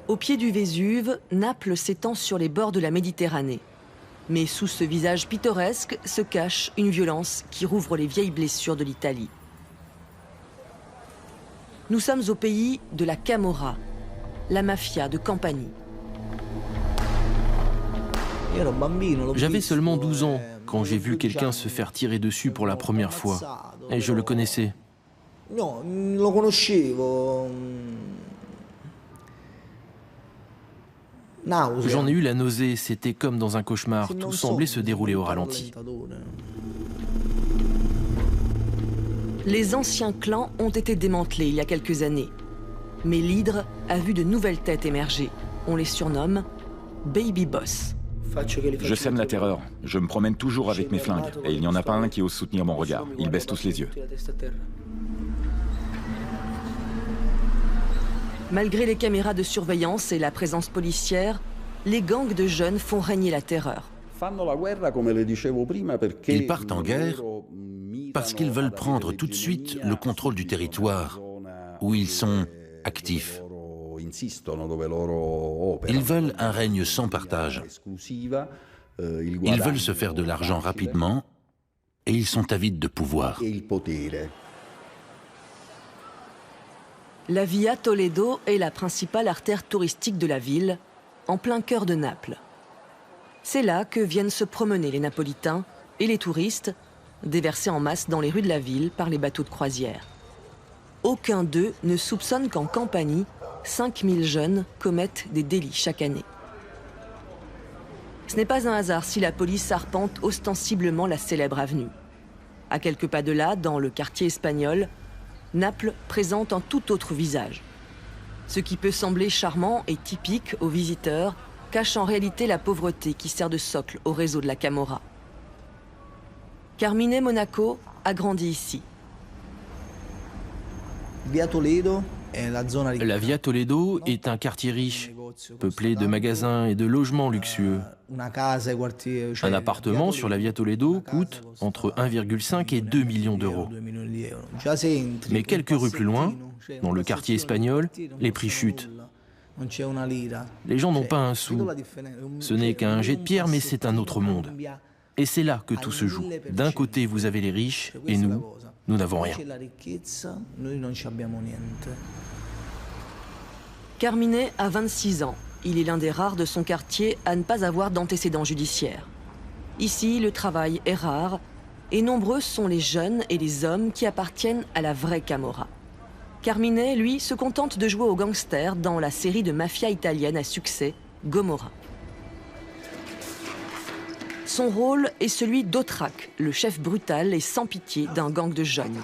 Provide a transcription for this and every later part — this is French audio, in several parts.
Au pied du Vésuve, Naples s'étend sur les bords de la Méditerranée. Mais sous ce visage pittoresque se cache une violence qui rouvre les vieilles blessures de l'Italie. Nous sommes au pays de la Camorra, la mafia de Campanie. J'avais seulement 12 ans quand j'ai vu quelqu'un se faire tirer dessus pour la première fois. Et je le connaissais. J'en ai eu la nausée, c'était comme dans un cauchemar, tout semblait se dérouler au ralenti. Les anciens clans ont été démantelés il y a quelques années. Mais l'hydre a vu de nouvelles têtes émerger. On les surnomme Baby Boss. Je sème la terreur. Je me promène toujours avec mes flingues. Et il n'y en a pas un qui ose soutenir mon regard. Ils baissent tous les yeux. Malgré les caméras de surveillance et la présence policière, les gangs de jeunes font régner la terreur. Ils partent en guerre parce qu'ils veulent prendre tout de suite le contrôle du territoire où ils sont actifs. Ils veulent un règne sans partage. Ils veulent se faire de l'argent rapidement et ils sont avides de pouvoir. La Via Toledo est la principale artère touristique de la ville, en plein cœur de Naples. C'est là que viennent se promener les Napolitains et les touristes, déversés en masse dans les rues de la ville par les bateaux de croisière. Aucun d'eux ne soupçonne qu'en Campanie, 5000 jeunes commettent des délits chaque année. Ce n'est pas un hasard si la police arpente ostensiblement la célèbre avenue. À quelques pas de là, dans le quartier espagnol, Naples présente un tout autre visage. Ce qui peut sembler charmant et typique aux visiteurs cache en réalité la pauvreté qui sert de socle au réseau de la Camorra. Carmine Monaco a grandi ici. La Via Toledo est un quartier riche, peuplé de magasins et de logements luxueux. Un appartement sur la Via Toledo coûte entre 1,5 et 2 millions d'euros. Mais quelques rues plus loin, dans le quartier espagnol, les prix chutent. Les gens n'ont pas un sou. Ce n'est qu'un jet de pierre, mais c'est un autre monde. Et c'est là que tout se joue. D'un côté, vous avez les riches, et nous n'avons rien. Carmine a 26 ans. Il est l'un des rares de son quartier à ne pas avoir d'antécédents judiciaires. Ici, le travail est rare et nombreux sont les jeunes et les hommes qui appartiennent à la vraie Camorra. Carmine, lui, se contente de jouer au gangster dans la série de mafia italienne à succès, Gomorra. Son rôle est celui d'Otrak, le chef brutal et sans pitié d'un gang de jeunes.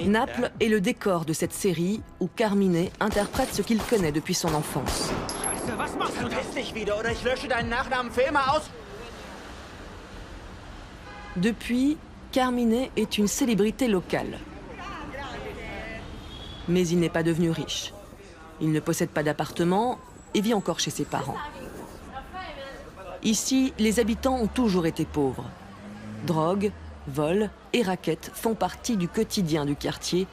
Naples est le décor de cette série où Carmine interprète ce qu'il connaît depuis son enfance. Depuis, Carmine est une célébrité locale. Mais il n'est pas devenu riche. Il ne possède pas d'appartement et vit encore chez ses parents. Ici, les habitants ont toujours été pauvres. Drogue, vol et raquettes font partie du quotidien du quartier,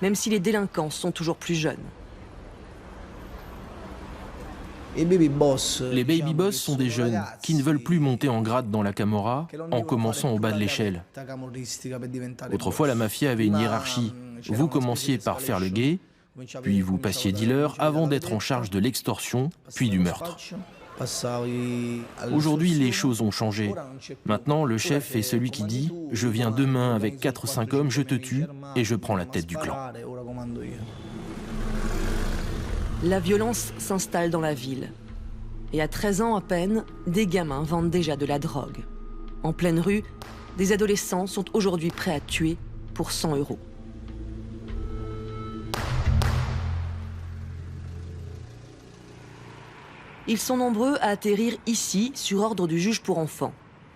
même si les délinquants sont toujours plus jeunes. Les baby boss sont des jeunes qui ne veulent plus monter en grade dans la Camorra en commençant au bas de l'échelle. Autrefois, la mafia avait une hiérarchie. Vous commenciez par faire le guet, puis vous passiez dealer avant d'être en charge de l'extorsion, puis du meurtre. Aujourd'hui, les choses ont changé. Maintenant, le chef est celui qui dit « Je viens demain avec 4 ou 5 hommes, je te tue et je prends la tête du clan ». La violence s'installe dans la ville. Et à 13 ans à peine, des gamins vendent déjà de la drogue. En pleine rue, des adolescents sont aujourd'hui prêts à tuer pour 100 €. Ils sont nombreux à atterrir ici sur ordre du juge pour enfants.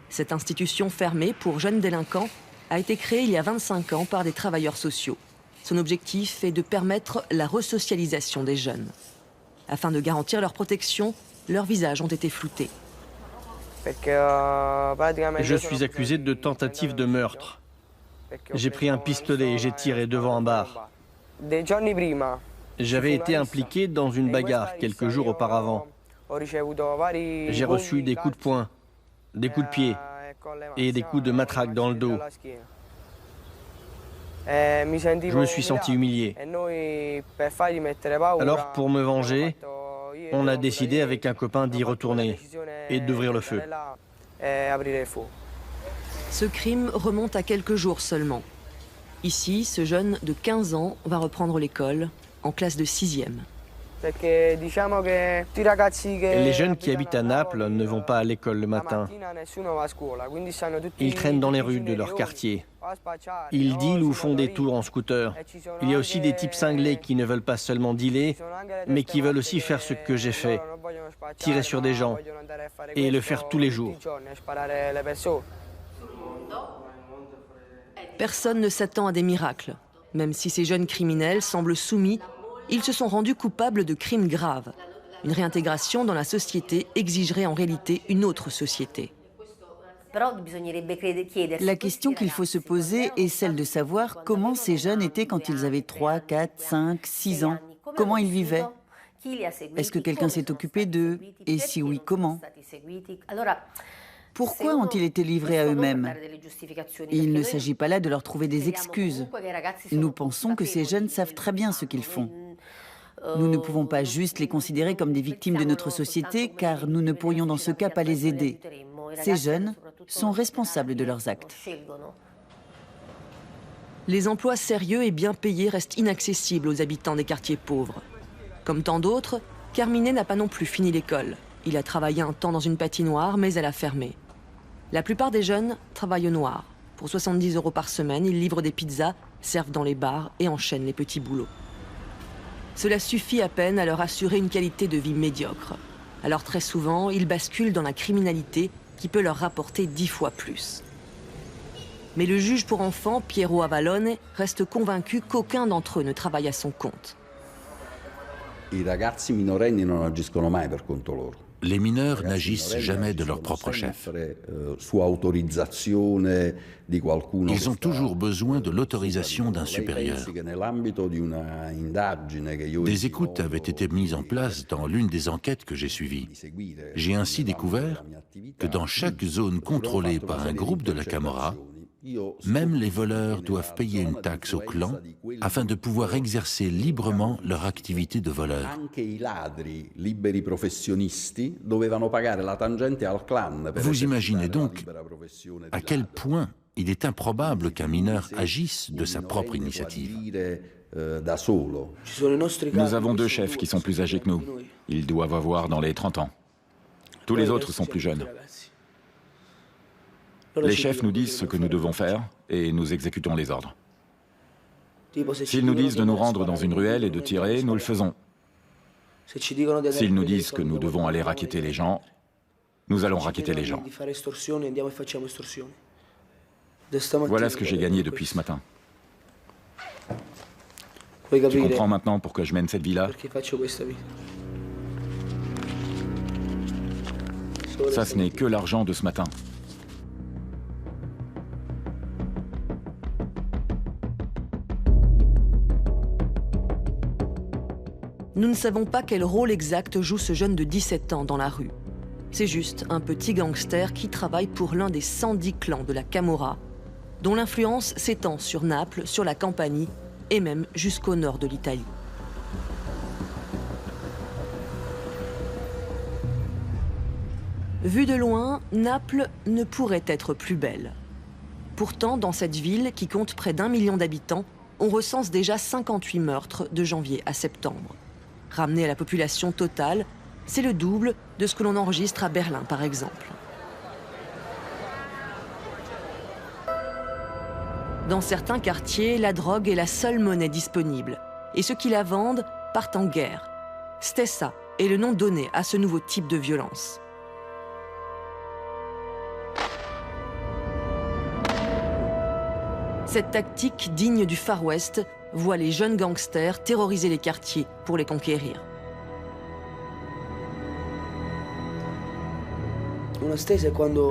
Cette institution fermée pour jeunes délinquants a été créé il y a 25 ans par des travailleurs sociaux. Son objectif est de permettre la resocialisation des jeunes. Afin de garantir leur protection, leurs visages ont été floutés. Je suis accusé de tentative de meurtre. J'ai pris un pistolet et j'ai tiré devant un bar. J'avais été impliqué dans une bagarre quelques jours auparavant. J'ai reçu des coups de poing, des coups de pied et des coups de matraque dans le dos. Je me suis senti humilié. Alors, pour me venger, on a décidé avec un copain d'y retourner et d'ouvrir le feu. Ce crime remonte à quelques jours seulement. Ici, ce jeune de 15 ans va reprendre l'école en classe de 6e. Les jeunes qui habitent à Naples ne vont pas à l'école le matin. Ils traînent dans les rues de leur quartier. Ils dealent ou font des tours en scooter. Il y a aussi des types cinglés qui ne veulent pas seulement dealer, mais qui veulent aussi faire ce que j'ai fait, tirer sur des gens, et le faire tous les jours. Personne ne s'attend à des miracles. Même si ces jeunes criminels semblent soumis, ils se sont rendus coupables de crimes graves. Une réintégration dans la société exigerait en réalité une autre société. La question qu'il faut se poser est celle de savoir comment ces jeunes étaient quand ils avaient 3, 4, 5, 6 ans. Comment ils vivaient? Est-ce que quelqu'un s'est occupé d'eux? Et si oui, comment? Pourquoi ont-ils été livrés à eux-mêmes? Il ne s'agit pas là de leur trouver des excuses. Nous pensons que ces jeunes savent très bien ce qu'ils font. Nous ne pouvons pas juste les considérer comme des victimes de notre société, car nous ne pourrions dans ce cas pas les aider. Ces jeunes sont responsables de leurs actes. Les emplois sérieux et bien payés restent inaccessibles aux habitants des quartiers pauvres. Comme tant d'autres, Carmine n'a pas non plus fini l'école. Il a travaillé un temps dans une patinoire, mais elle a fermé. La plupart des jeunes travaillent au noir. Pour 70 € par semaine, ils livrent des pizzas, servent dans les bars et enchaînent les petits boulots. Cela suffit à peine à leur assurer une qualité de vie médiocre. Alors très souvent, ils basculent dans la criminalité qui peut leur rapporter 10 fois plus. Mais le juge pour enfants, Piero Avallone, reste convaincu qu'aucun d'entre eux ne travaille à son compte. Les mineurs n'agissent jamais de leur propre chef. Ils ont toujours besoin de l'autorisation d'un supérieur. Des écoutes avaient été mises en place dans l'une des enquêtes que j'ai suivies. J'ai ainsi découvert que dans chaque zone contrôlée par un groupe de la Camorra, même les voleurs doivent payer une taxe au clan afin de pouvoir exercer librement leur activité de voleur. Vous imaginez donc à quel point il est improbable qu'un mineur agisse de sa propre initiative. Nous avons 2 chefs qui sont plus âgés que nous. Ils doivent avoir dans les 30 ans. Tous les autres sont plus jeunes. Les chefs nous disent ce que nous devons faire et nous exécutons les ordres. S'ils nous disent de nous rendre dans une ruelle et de tirer, nous le faisons. S'ils nous disent que nous devons aller racketter les gens, nous allons racketter les gens. Voilà ce que j'ai gagné depuis ce matin. Tu comprends maintenant pourquoi je mène cette vie-là? Ça, ce n'est que l'argent de ce matin. Nous ne savons pas quel rôle exact joue ce jeune de 17 ans dans la rue. C'est juste un petit gangster qui travaille pour l'un des 110 clans de la Camorra, dont l'influence s'étend sur Naples, sur la Campanie et même jusqu'au nord de l'Italie. Vue de loin, Naples ne pourrait être plus belle. Pourtant, dans cette ville qui compte près d'1 million d'habitants, on recense déjà 58 meurtres de janvier à septembre. Ramené à la population totale, c'est le double de ce que l'on enregistre à Berlin, par exemple. Dans certains quartiers, la drogue est la seule monnaie disponible. Et ceux qui la vendent partent en guerre. Stessa est le nom donné à ce nouveau type de violence. Cette tactique digne du Far West voit les jeunes gangsters terroriser les quartiers pour les conquérir.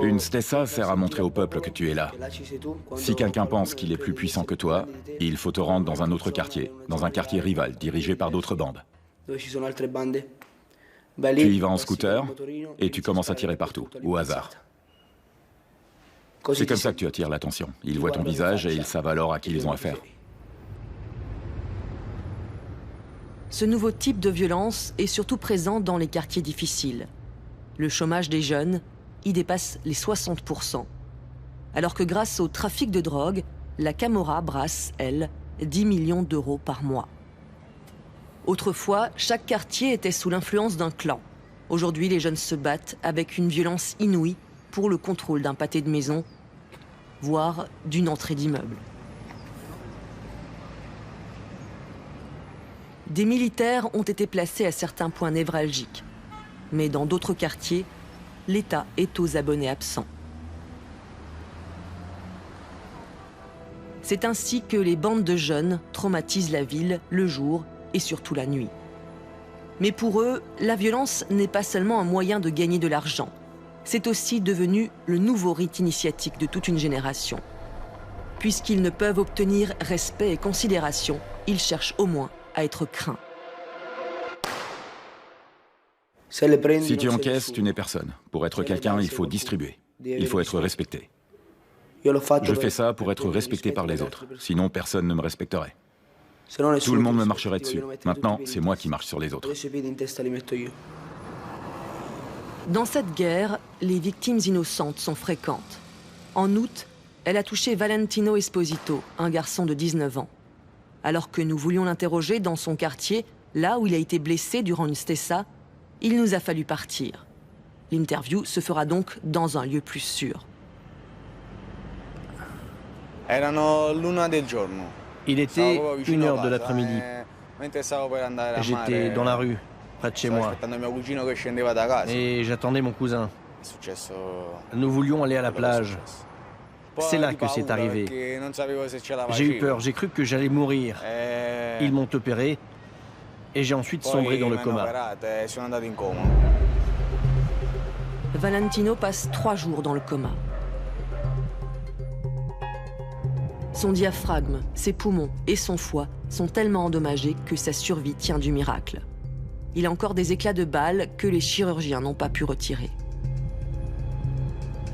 Une stessa sert à montrer au peuple que tu es là. Si quelqu'un pense qu'il est plus puissant que toi, il faut te rendre dans un autre quartier, dans un quartier rival, dirigé par d'autres bandes. Tu y vas en scooter et tu commences à tirer partout, au hasard. C'est comme ça que tu attires l'attention. Ils voient ton visage et ils savent alors à qui ils ont affaire. Ce nouveau type de violence est surtout présent dans les quartiers difficiles. Le chômage des jeunes y dépasse les 60%. Alors que grâce au trafic de drogue, la Camorra brasse, elle, 10 millions d'euros par mois. Autrefois, chaque quartier était sous l'influence d'un clan. Aujourd'hui, les jeunes se battent avec une violence inouïe pour le contrôle d'un pâté de maison, voire d'une entrée d'immeuble. Des militaires ont été placés à certains points névralgiques. Mais dans d'autres quartiers, l'État est aux abonnés absents. C'est ainsi que les bandes de jeunes traumatisent la ville le jour et surtout la nuit. Mais pour eux, la violence n'est pas seulement un moyen de gagner de l'argent. C'est aussi devenu le nouveau rite initiatique de toute une génération. Puisqu'ils ne peuvent obtenir respect et considération, ils cherchent au moins à être craints. Si tu encaisses, tu n'es personne. Pour être quelqu'un, il faut distribuer. Il faut être respecté. Je fais ça pour être respecté par les autres. Sinon, personne ne me respecterait. Tout le monde me marcherait dessus. Maintenant, c'est moi qui marche sur les autres. Dans cette guerre, les victimes innocentes sont fréquentes. En août, elle a touché Valentino Esposito, un garçon de 19 ans. Alors que nous voulions l'interroger dans son quartier, là où il a été blessé durant une stessa, il nous a fallu partir. L'interview se fera donc dans un lieu plus sûr. Il était 1h de l'après-midi. J'étais dans la rue, près de chez moi, et j'attendais mon cousin. Nous voulions aller à la plage. C'est là que c'est arrivé. J'ai eu peur, j'ai cru que j'allais mourir. Ils m'ont opéré et j'ai ensuite sombré dans le coma. Valentino passe 3 jours dans le coma. Son diaphragme, ses poumons et son foie sont tellement endommagés que sa survie tient du miracle. Il a encore des éclats de balles que les chirurgiens n'ont pas pu retirer.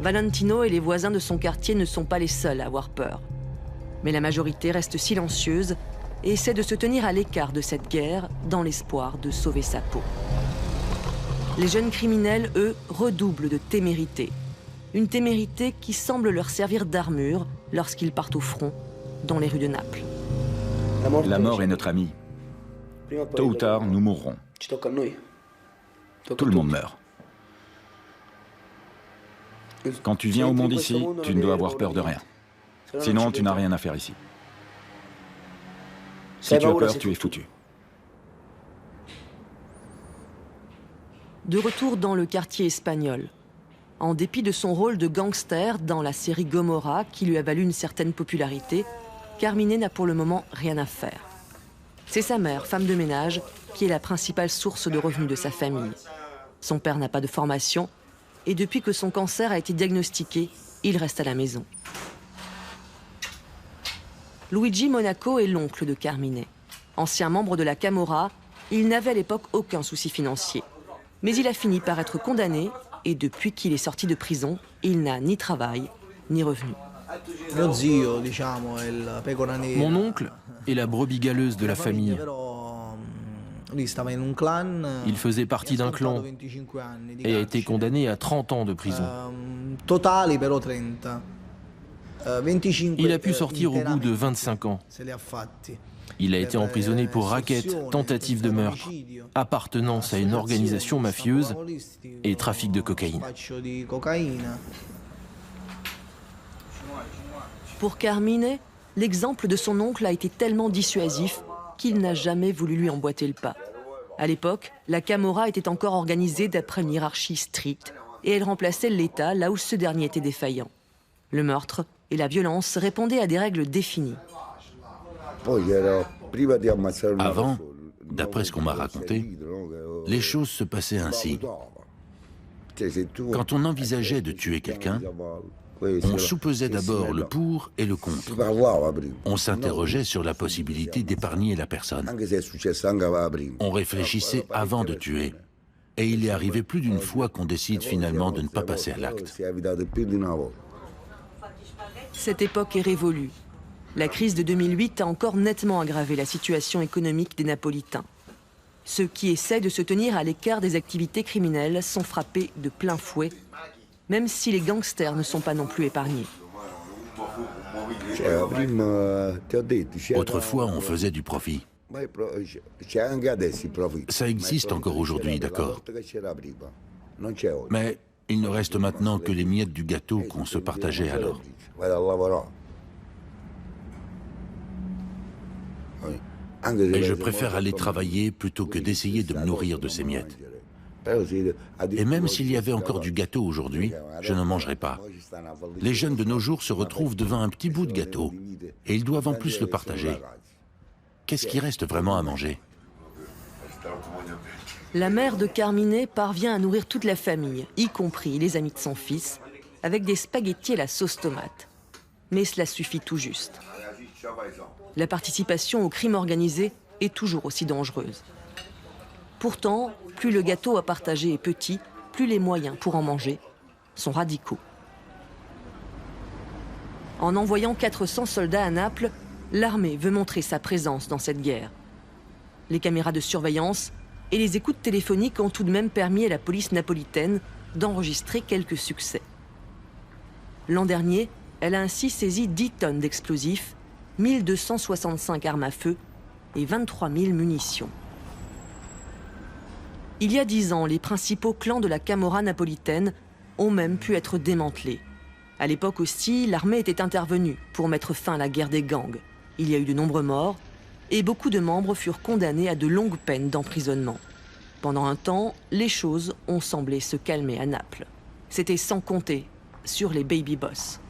Valentino et les voisins de son quartier ne sont pas les seuls à avoir peur. Mais la majorité reste silencieuse et essaie de se tenir à l'écart de cette guerre dans l'espoir de sauver sa peau. Les jeunes criminels, eux, redoublent de témérité. Une témérité qui semble leur servir d'armure lorsqu'ils partent au front dans les rues de Naples. La mort est notre amie. Tôt ou tard, nous mourrons. Tout le monde meurt. Quand tu viens au monde ici, tu ne dois avoir peur de rien. Sinon, tu n'as rien à faire ici. Si tu as peur, tu es foutu. De retour dans le quartier espagnol, en dépit de son rôle de gangster dans la série Gomorrah qui lui a valu une certaine popularité, Carmine n'a pour le moment rien à faire. C'est sa mère, femme de ménage, qui est la principale source de revenus de sa famille. Son père n'a pas de formation et depuis que son cancer a été diagnostiqué, il reste à la maison. Luigi Monaco est l'oncle de Carmine. Ancien membre de la Camorra, il n'avait à l'époque aucun souci financier. Mais il a fini par être condamné et depuis qu'il est sorti de prison, il n'a ni travail, ni revenu. Mon oncle est la brebis galeuse de la famille. Il faisait partie d'un clan et a été condamné à 30 ans de prison. Il a pu sortir au bout de 25 ans. Il a été emprisonné pour racket, tentative de meurtre, appartenance à une organisation mafieuse et trafic de cocaïne. Pour Carmine, l'exemple de son oncle a été tellement dissuasif qu'il n'a jamais voulu lui emboîter le pas. À l'époque, la Camorra était encore organisée d'après une hiérarchie stricte et elle remplaçait l'État là où ce dernier était défaillant. Le meurtre et la violence répondaient à des règles définies. Avant, d'après ce qu'on m'a raconté, les choses se passaient ainsi. Quand on envisageait de tuer quelqu'un, on soupesait d'abord le pour et le contre. On s'interrogeait sur la possibilité d'épargner la personne. On réfléchissait avant de tuer. Et il est arrivé plus d'une fois qu'on décide finalement de ne pas passer à l'acte. Cette époque est révolue. La crise de 2008 a encore nettement aggravé la situation économique des Napolitains. Ceux qui essaient de se tenir à l'écart des activités criminelles sont frappés de plein fouet, même si les gangsters ne sont pas non plus épargnés. Autrefois, on faisait du profit. Ça existe encore aujourd'hui, d'accord. Mais il ne reste maintenant que les miettes du gâteau qu'on se partageait alors. Et je préfère aller travailler plutôt que d'essayer de me nourrir de ces miettes. Et même s'il y avait encore du gâteau aujourd'hui, je n'en mangerais pas. Les jeunes de nos jours se retrouvent devant un petit bout de gâteau et ils doivent en plus le partager. Qu'est-ce qui reste vraiment à manger? La mère de Carmine parvient à nourrir toute la famille, y compris les amis de son fils, avec des spaghettis à la sauce tomate. Mais cela suffit tout juste. La participation au crime organisé est toujours aussi dangereuse. Pourtant, plus le gâteau à partager est petit, plus les moyens pour en manger sont radicaux. En envoyant 400 soldats à Naples, l'armée veut montrer sa présence dans cette guerre. Les caméras de surveillance et les écoutes téléphoniques ont tout de même permis à la police napolitaine d'enregistrer quelques succès. L'an dernier, elle a ainsi saisi 10 tonnes d'explosifs, 1265 armes à feu et 23 000 munitions. Il y a 10 ans, les principaux clans de la Camorra napolitaine ont même pu être démantelés. À l'époque aussi, l'armée était intervenue pour mettre fin à la guerre des gangs. Il y a eu de nombreux morts et beaucoup de membres furent condamnés à de longues peines d'emprisonnement. Pendant un temps, les choses ont semblé se calmer à Naples. C'était sans compter sur les baby boss.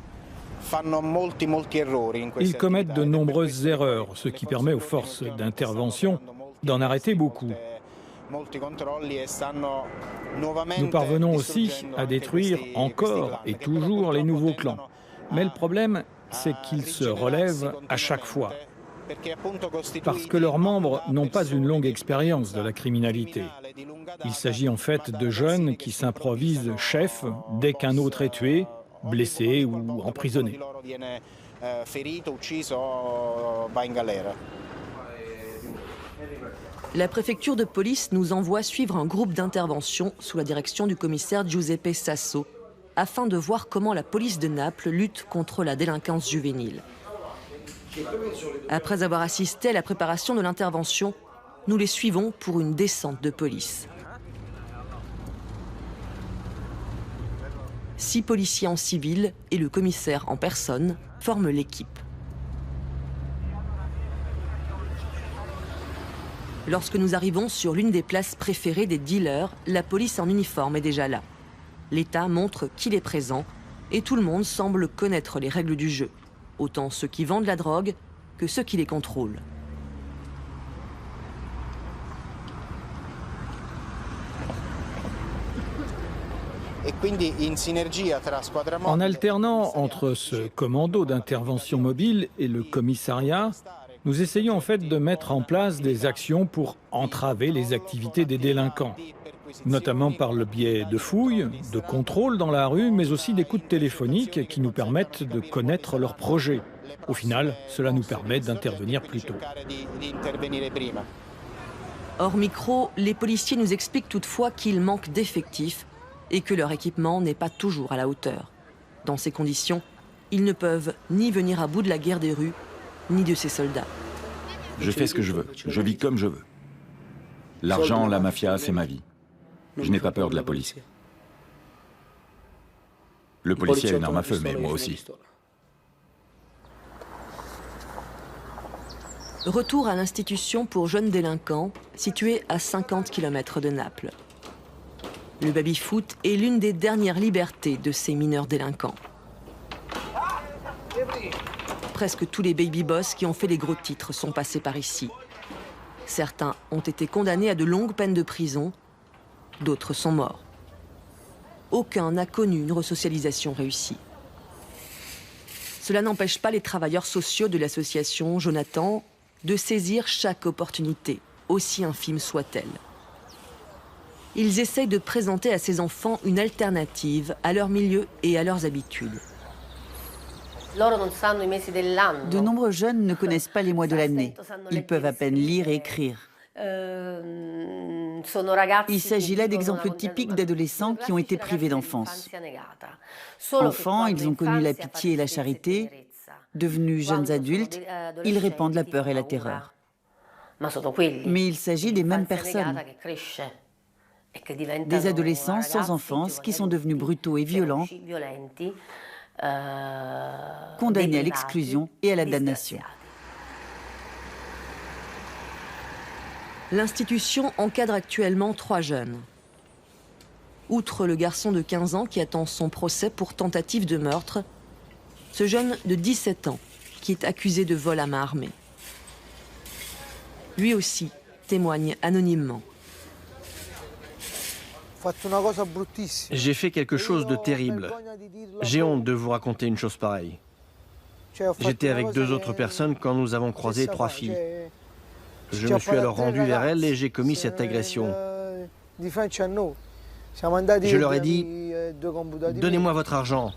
Ils commettent de nombreuses erreurs, ce qui permet aux forces d'intervention d'en arrêter beaucoup. Nous parvenons aussi à détruire encore et toujours les nouveaux clans. Mais le problème, c'est qu'ils se relèvent à chaque fois. Parce que leurs membres n'ont pas une longue expérience de la criminalité. Il s'agit en fait de jeunes qui s'improvisent chefs dès qu'un autre est tué, blessé ou emprisonné. La préfecture de police nous envoie suivre un groupe d'intervention sous la direction du commissaire Giuseppe Sasso afin de voir comment la police de Naples lutte contre la délinquance juvénile. Après avoir assisté à la préparation de l'intervention, nous les suivons pour une descente de police. 6 policiers en civil et le commissaire en personne forment l'équipe. Lorsque nous arrivons sur l'une des places préférées des dealers, la police en uniforme est déjà là. L'État montre qu'il est présent et tout le monde semble connaître les règles du jeu, autant ceux qui vendent la drogue que ceux qui les contrôlent. En alternant entre ce commando d'intervention mobile et le commissariat, nous essayons en fait de mettre en place des actions pour entraver les activités des délinquants, notamment par le biais de fouilles, de contrôles dans la rue, mais aussi d'écoutes téléphoniques qui nous permettent de connaître leurs projets. Au final, cela nous permet d'intervenir plus tôt. Hors micro, les policiers nous expliquent toutefois qu'il manque d'effectifs et que leur équipement n'est pas toujours à la hauteur. Dans ces conditions, ils ne peuvent ni venir à bout de la guerre des rues, ni de ses soldats. Je fais ce que je veux, je vis comme je veux. L'argent, la mafia, c'est ma vie. Je n'ai pas peur de la police. Le policier a une arme à feu, mais moi aussi. Retour à l'institution pour jeunes délinquants, située à 50 km de Naples. Le baby-foot est l'une des dernières libertés de ces mineurs délinquants. Presque tous les baby-boss qui ont fait les gros titres sont passés par ici. Certains ont été condamnés à de longues peines de prison, d'autres sont morts. Aucun n'a connu une resocialisation réussie. Cela n'empêche pas les travailleurs sociaux de l'association Jonathan de saisir chaque opportunité, aussi infime soit-elle. Ils essayent de présenter à ces enfants une alternative à leur milieu et à leurs habitudes. De nombreux jeunes ne connaissent pas les mois de l'année. Ils peuvent à peine lire et écrire. Il s'agit là d'exemples typiques d'adolescents qui ont été privés d'enfance. Enfants, ils ont connu la pitié et la charité. Devenus jeunes adultes, ils répandent la peur et la terreur. Mais il s'agit des mêmes personnes. Des adolescents sans enfance qui sont devenus brutaux et violents, condamnés à l'exclusion et à la damnation. L'institution encadre actuellement 3 jeunes. Outre le garçon de 15 ans qui attend son procès pour tentative de meurtre, ce jeune de 17 ans qui est accusé de vol à main armée. Lui aussi témoigne anonymement. J'ai fait quelque chose de terrible. J'ai honte de vous raconter une chose pareille. J'étais avec 2 autres personnes quand nous avons croisé 3 filles. Je me suis alors rendu vers elles et j'ai commis cette agression. Je leur ai dit, donnez-moi votre argent.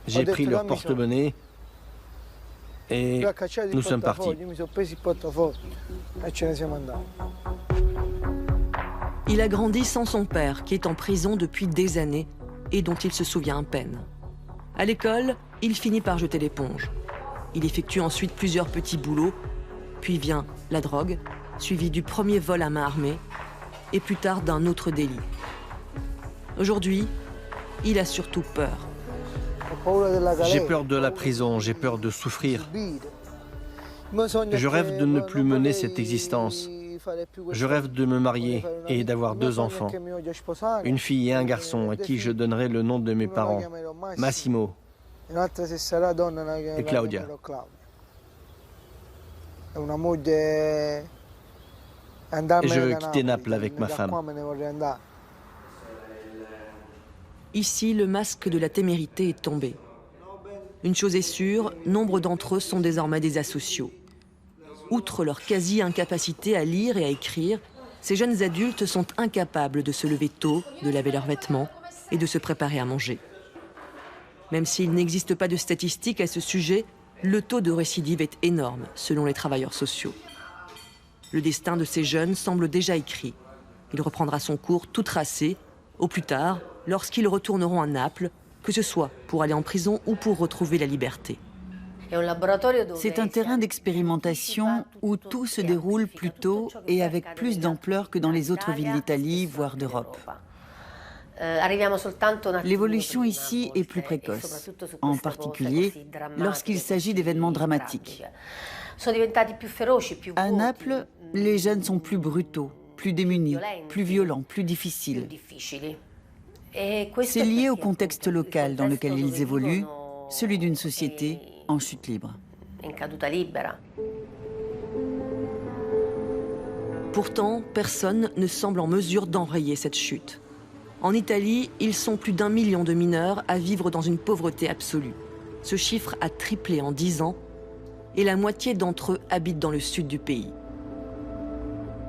J'ai pris leur porte-monnaie et nous sommes partis. Il a grandi sans son père, qui est en prison depuis des années et dont il se souvient à peine. À l'école, il finit par jeter l'éponge. Il effectue ensuite plusieurs petits boulots, puis vient la drogue, suivi du premier vol à main armée, et plus tard d'un autre délit. Aujourd'hui, il a surtout peur. J'ai peur de la prison, j'ai peur de souffrir. Je rêve de ne plus mener cette existence. Je rêve de me marier et d'avoir 2 enfants. Une fille et un garçon à qui je donnerai le nom de mes parents, Massimo et Claudia. Et je veux quitter Naples avec ma femme. Ici, le masque de la témérité est tombé. Une chose est sûre, nombre d'entre eux sont désormais des asociaux. Outre leur quasi-incapacité à lire et à écrire, ces jeunes adultes sont incapables de se lever tôt, de laver leurs vêtements et de se préparer à manger. Même s'il n'existe pas de statistiques à ce sujet, le taux de récidive est énorme, selon les travailleurs sociaux. Le destin de ces jeunes semble déjà écrit. Il reprendra son cours tout tracé, au plus tard, lorsqu'ils retourneront à Naples, que ce soit pour aller en prison ou pour retrouver la liberté. C'est un terrain d'expérimentation où tout se déroule plus tôt et avec plus d'ampleur que dans les autres villes d'Italie, voire d'Europe. L'évolution ici est plus précoce, en particulier lorsqu'il s'agit d'événements dramatiques. À Naples, les jeunes sont plus brutaux, plus démunis, plus violents, plus difficiles. C'est lié au contexte local dans lequel ils évoluent, celui d'une société en chute libre. Pourtant, personne ne semble en mesure d'enrayer cette chute. En Italie, ils sont plus d'1 million de mineurs à vivre dans une pauvreté absolue. Ce chiffre a triplé en 10 ans et la moitié d'entre eux habitent dans le sud du pays.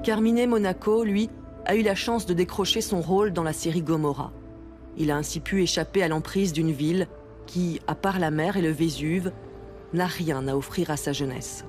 Carmine Monaco, lui, a eu la chance de décrocher son rôle dans la série Gomorrah. Il a ainsi pu échapper à l'emprise d'une ville qui, à part la mer et le Vésuve, n'a rien à offrir à sa jeunesse.